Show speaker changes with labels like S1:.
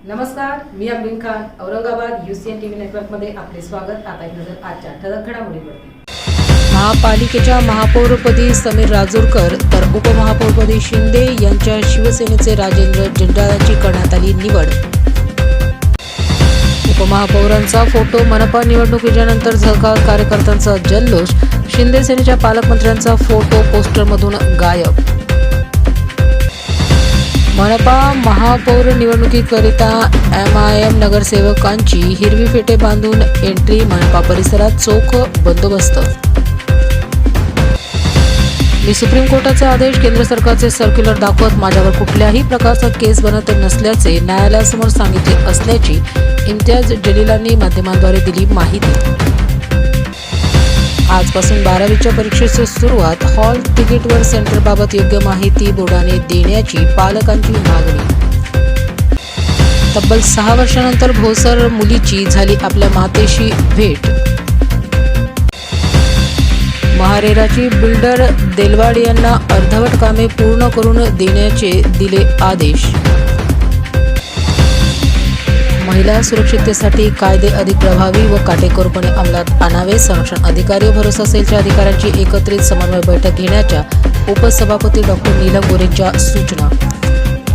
S1: नमस्कार, मी Abdul Khan, Aurangabad UCN TV नेटवर्कमध्ये आपले स्वागत। आता एक नजर आजच्या ठळक घडामोडींवरती।
S2: महापालिकेच्या महापौरपदी समीर राजूरकर तर उपमहापौरपदी शिंदे यांच्या शिवसेनेचे राजेंद्र जंजाळाची करण्यात आली निवड। उपमहापौरांचा फोटो मनपा निवडणुकीच्या नंतर झळकावत कार्यकर्त्यांचा जल्लोष। शिंदे सेनेच्या पालकमंत्र्यांचा फोटो पोस्टरमधून गायब। मनपा महापौर निवडणुकीकरिता MIM नगरसेवकांची हिरवी फेटे बांधून एंट्री। मनपा परिसरात चोख बंदोबस्त। मी सुप्रीम कोर्टाचा आदेश, केंद्र सरकारचे सर्क्युलर दाखवत माझ्यावर कुठल्याही प्रकारचा केस बनत नसल्याचे न्यायालयासमोर सांगितले असल्याची इम्तियाज जलीलांनी माध्यमांद्वारे दिली माहिती। आजपासून 12वीच्या परीक्षेची सुरुवात। हॉल तिकीटवर सेंटरबाबत योग्य माहिती बोर्डाने देण्याची पालकांची मागणी। तब्बल 6 वर्षांनंतर भोसर मुलीची झाली आपल्या मातेशी भेट। महारेराची बिल्डर देलवाड यांना अर्धवट कामे पूर्ण करून देण्याचे दिले आदेश। महिला सुरक्षिततेसाठी कायदे अधिक प्रभावी व काटेकोरपणे अंमलात आणावे। संरक्षण अधिकारी व भरोसा सेलच्या अधिकाऱ्यांची एकत्रित समन्वय बैठक घेण्याच्या उपसभापती डॉ. नीलम गोरेंच्या सूचना।